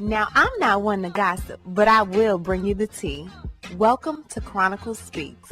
Now, I'm not one to gossip, but I will bring you the tea. Welcome to Chronicle Speaks.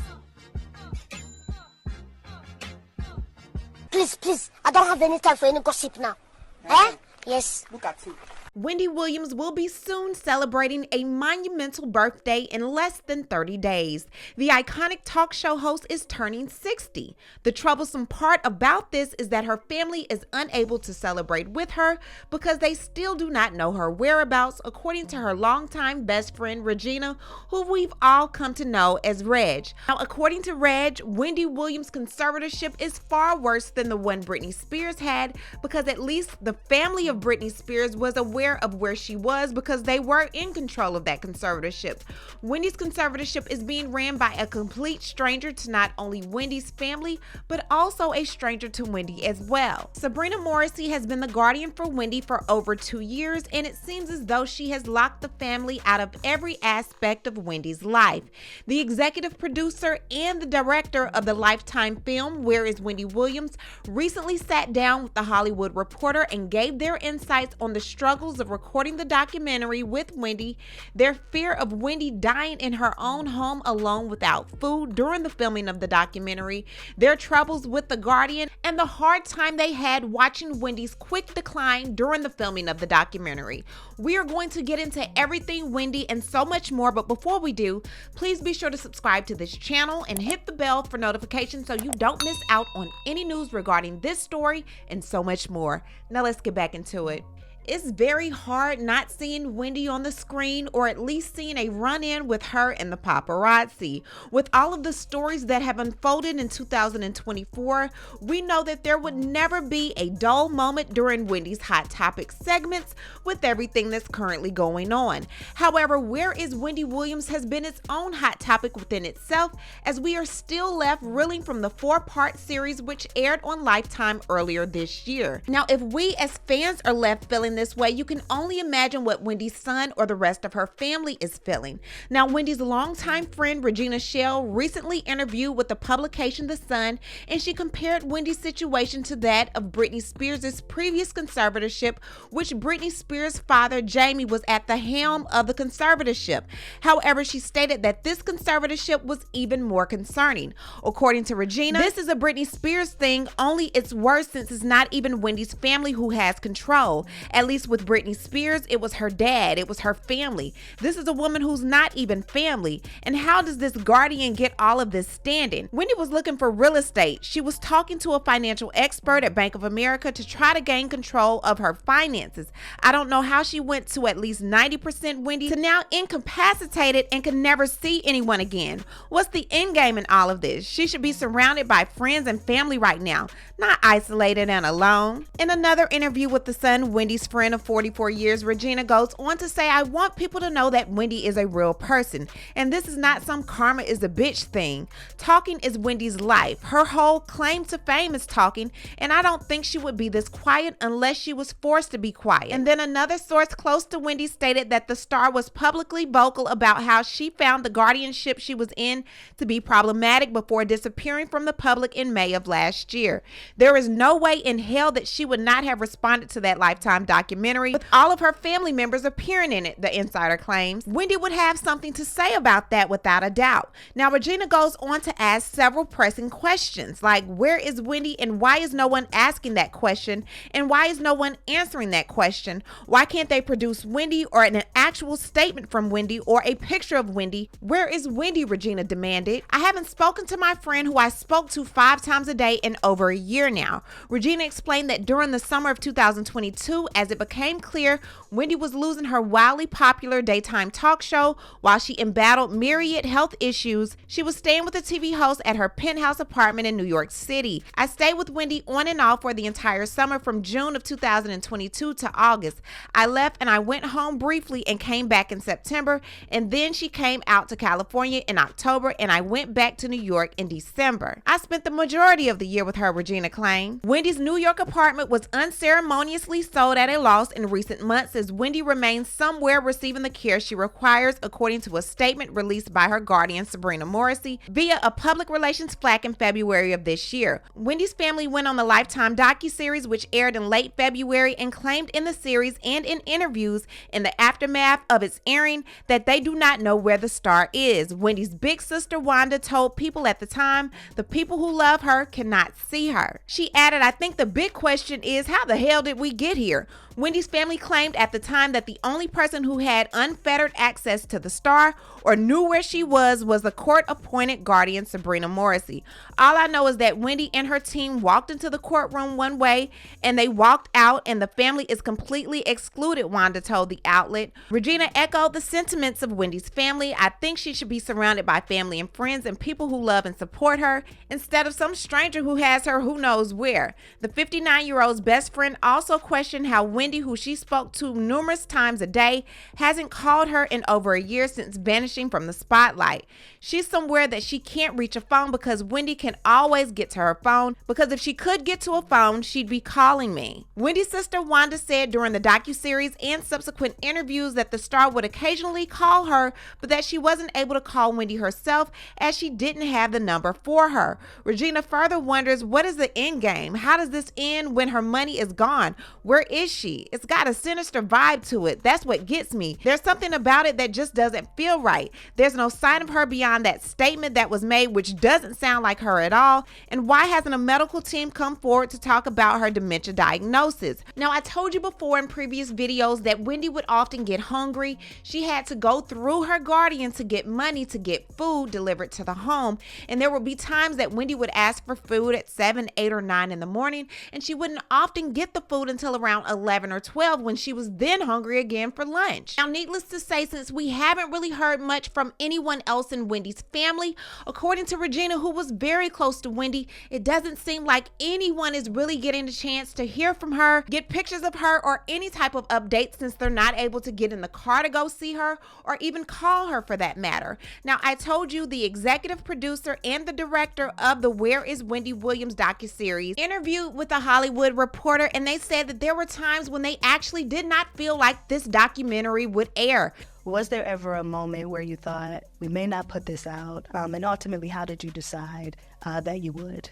Please, I don't have any time for any gossip now. Eh? Yes. Look at you. Wendy Williams will be soon celebrating a monumental birthday in less than 30 days. The iconic talk show host is turning 60. The troublesome part about this is that her family is unable to celebrate with her because they still do not know her whereabouts, according to her longtime best friend Regina, who we've all come to know as Reg. Now, according to Reg, Wendy Williams' conservatorship is far worse than the one Britney Spears had because at least the family of Britney Spears was aware of where she was because they were in control of that conservatorship. Wendy's conservatorship is being ran by a complete stranger to not only Wendy's family, but also a stranger to Wendy as well. Sabrina Morrissey has been the guardian for Wendy for over 2 years, and it seems as though she has locked the family out of every aspect of Wendy's life. The executive producer and the director of the Lifetime film, Where is Wendy Williams, recently sat down with The Hollywood Reporter and gave their insights on the struggles of recording the documentary with Wendy, their fear of Wendy dying in her own home alone without food during the filming of the documentary, their troubles with the Guardian, and the hard time they had watching Wendy's quick decline during the filming of the documentary. We are going to get into everything Wendy and so much more, but before we do, please be sure to subscribe to this channel and hit the bell for notifications so you don't miss out on any news regarding this story and so much more. Now let's get back into it. It's very hard not seeing Wendy on the screen, or at least seeing a run-in with her and the paparazzi. With all of the stories that have unfolded in 2024, we know that there would never be a dull moment during Wendy's Hot Topic segments with everything that's currently going on. However, Where is Wendy Williams has been its own hot topic within itself, as we are still left reeling from the 4-part series which aired on Lifetime earlier this year. Now, if we as fans are left feeling this way, you can only imagine what Wendy's son or the rest of her family is feeling. Now, Wendy's longtime friend Regina Shell recently interviewed with the publication The Sun, and she compared Wendy's situation to that of Britney Spears' previous conservatorship, which Britney Spears' father Jamie was at the helm of the conservatorship. However, she stated that this conservatorship was even more concerning. According to Regina, this is a Britney Spears thing, only it's worse since it's not even Wendy's family who has control. At least with Britney Spears, it was her dad, it was her family. This is a woman who's not even family. And how does this guardian get all of this standing? Wendy was looking for real estate. She was talking to a financial expert at Bank of America to try to gain control of her finances. I don't know how she went to at least 90% Wendy to now incapacitated and can never see anyone again. What's the end game in all of this? She should be surrounded by friends and family right now, not isolated and alone. In another interview with The Sun, Wendy's friend of 44 years, Regina, goes on to say, I want people to know that Wendy is a real person, and this is not some karma is a bitch thing. Talking is Wendy's life. Her whole claim to fame is talking, and I don't think she would be this quiet unless she was forced to be quiet. And then another source close to Wendy stated that the star was publicly vocal about how she found the guardianship she was in to be problematic before disappearing from the public in May of last year. There is no way in hell that she would not have responded to that Lifetime documentary with all of her family members appearing in it, the insider claims. Wendy would have something to say about that without a doubt. Now, Regina goes on to ask several pressing questions like, where is Wendy and why is no one asking that question, and why is no one answering that question? Why can't they produce Wendy or an actual statement from Wendy or a picture of Wendy? Where is Wendy? Regina demanded. I haven't spoken to my friend who I spoke to 5 times a day in over a year now. Regina explained that during the summer of 2022, as it became clear Wendy was losing her wildly popular daytime talk show while she embattled myriad health issues, she was staying with a TV host at her penthouse apartment in New York City. I stayed with Wendy on and off for the entire summer from June of 2022 to August. I left and I went home briefly and came back in September, and then she came out to California in October and I went back to New York in December. I spent the majority of the year with her, Regina claimed. Wendy's New York apartment was unceremoniously sold at a loss in recent months as Wendy remains somewhere receiving the care she requires, according to a statement released by her guardian, Sabrina Morrissey, via a public relations flack in February of this year. Wendy's family went on the Lifetime docuseries, which aired in late February, and claimed in the series and in interviews in the aftermath of its airing that they do not know where the star is. Wendy's big sister Wanda told people at the time, the people who love her cannot see her. She added, I think the big question is, how the hell did we get here? Wendy's family claimed at the time that the only person who had unfettered access to the star or knew where she was the court-appointed guardian, Sabrina Morrissey. All I know is that Wendy and her team walked into the courtroom one way and they walked out, and the family is completely excluded, Wanda told the outlet. Regina echoed the sentiments of Wendy's family. I think she should be surrounded by family and friends and people who love and support her instead of some stranger who has her who knows where. The 59-year-old's best friend also questioned how Wendy, who she spoke to numerous times a day, hasn't called her in over a year since vanishing from the spotlight. She's somewhere that she can't reach a phone because Wendy can always get to her phone, because if she could get to a phone, she'd be calling me. Wendy's sister Wanda said during the docuseries and subsequent interviews that the star would occasionally call her, but that she wasn't able to call Wendy herself as she didn't have the number for her. Regina further wonders, what is the end game? How does this end when her money is gone? Where is she? It's got a sinister vibe to it. That's what gets me. There's something about it that just doesn't feel right. There's no sign of her beyond that statement that was made, which doesn't sound like her at all. And why hasn't a medical team come forward to talk about her dementia diagnosis? Now, I told you before in previous videos that Wendy would often get hungry. She had to go through her guardian to get money to get food delivered to the home. And there would be times that Wendy would ask for food at 7, 8, or 9 in the morning, and she wouldn't often get the food until around 11 or 12 when she was then hungry again for lunch. Now, needless to say, since we haven't really heard much from anyone else in Wendy's family, according to Regina, who was very close to Wendy, it doesn't seem like anyone is really getting the chance to hear from her, get pictures of her, or any type of update, since they're not able to get in the car to go see her or even call her for that matter. Now, I told you the executive producer and the director of the Where is Wendy Williams docuseries interviewed with a Hollywood Reporter, and they said that there were times when they actually did not feel like this documentary would air. Was there ever a moment where you thought, we may not put this out? And ultimately, how did you decide that you would?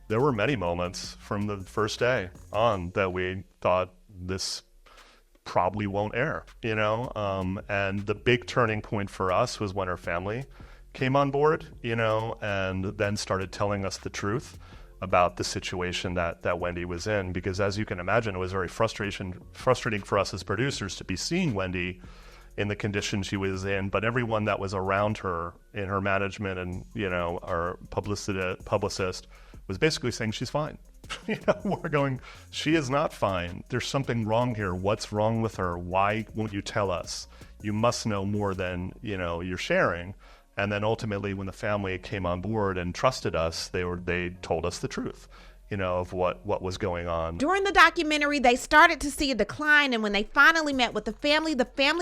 There were many moments from the first day on that we thought this probably won't air, and the big turning point for us was when her family came on board, and then started telling us the truth about the situation that Wendy was in, because as you can imagine, it was very frustrating for us as producers to be seeing Wendy in the condition she was in, but everyone that was around her in her management and, our publicist was basically saying she's fine. We're going, she is not fine. There's something wrong here. What's wrong with her? Why won't you tell us? You must know more than, you're sharing. And then ultimately, when the family came on board and trusted us, they told us the truth, of what was going on. During the documentary, they started to see a decline, and when they finally met with the family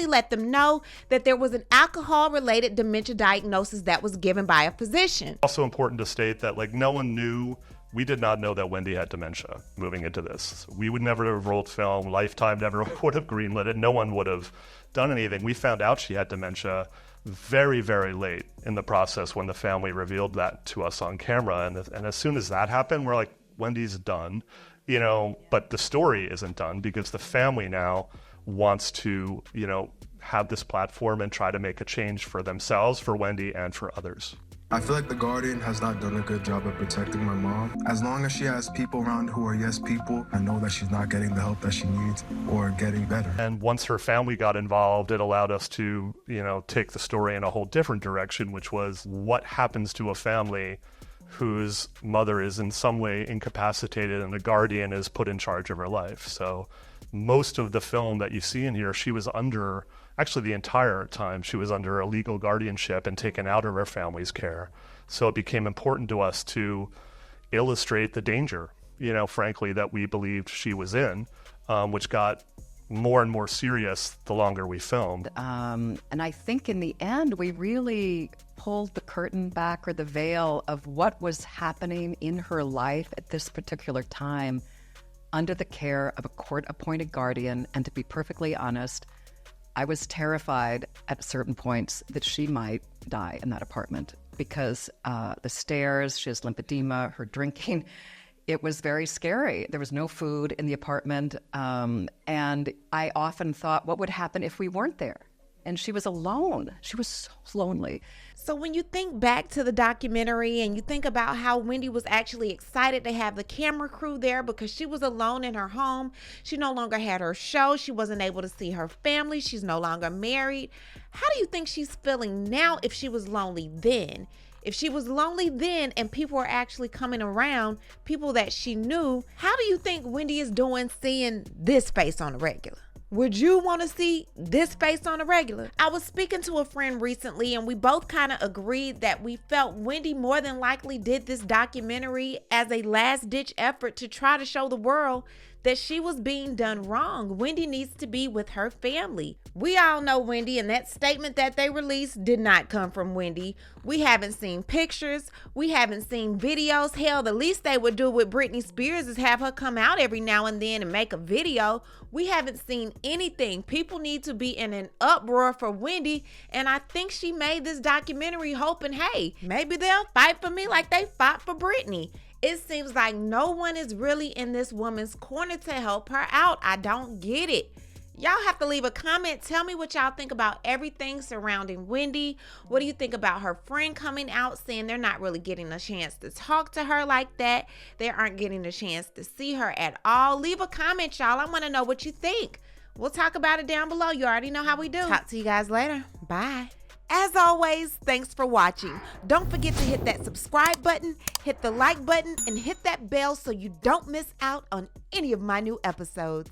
let them know that there was an alcohol-related dementia diagnosis that was given by a physician. Also important to state that, no one knew. We did not know that Wendy had dementia moving into this. We would never have rolled film. Lifetime never would have greenlit it. No one would have done anything. We found out she had dementia very, very late in the process when the family revealed that to us on camera. And as soon as that happened, we're like, Wendy's done, but the story isn't done, because the family now wants to, have this platform and try to make a change for themselves, for Wendy, and for others. I feel like the Guardian has not done a good job of protecting my mom. As long as she has people around who are yes people, I know that she's not getting the help that she needs or getting better. And once her family got involved, it allowed us to, take the story in a whole different direction, which was what happens to a family whose mother is in some way incapacitated and the Guardian is put in charge of her life. So most of the film that you see in here, she was under, actually the entire time, she was under a legal guardianship and taken out of her family's care. So it became important to us to illustrate the danger, frankly, that we believed she was in, which got more and more serious the longer we filmed. And I think in the end, we really pulled the curtain back, or the veil of what was happening in her life at this particular time, under the care of a court-appointed guardian. And to be perfectly honest, I was terrified at certain points that she might die in that apartment because the stairs, she has lymphedema, her drinking, it was very scary. There was no food in the apartment. And I often thought, what would happen if we weren't there? And she was alone. She was so lonely. So when you think back to the documentary and you think about how Wendy was actually excited to have the camera crew there because she was alone in her home, she no longer had her show, she wasn't able to see her family, she's no longer married. How do you think she's feeling now if she was lonely then? If she was lonely then and people were actually coming around, people that she knew, how do you think Wendy is doing seeing this face on the regular? Would you want to see this face on a regular? I was speaking to a friend recently and we both kind of agreed that we felt Wendy more than likely did this documentary as a last-ditch effort to try to show the world that she was being done wrong. Wendy needs to be with her family. We all know Wendy, and that statement that they released did not come from Wendy. We haven't seen pictures. We haven't seen videos. Hell, the least they would do with Britney Spears is have her come out every now and then and make a video. We haven't seen anything. People need to be in an uproar for Wendy, and I think she made this documentary hoping, hey, maybe they'll fight for me like they fought for Britney. It seems like no one is really in this woman's corner to help her out. I don't get it. Y'all have to leave a comment. Tell me what y'all think about everything surrounding Wendy. What do you think about her friend coming out saying they're not really getting a chance to talk to her like that? They aren't getting a chance to see her at all. Leave a comment, y'all. I want to know what you think. We'll talk about it down below. You already know how we do. Talk to you guys later. Bye. As always, thanks for watching. Don't forget to hit that subscribe button, hit the like button, and hit that bell so you don't miss out on any of my new episodes.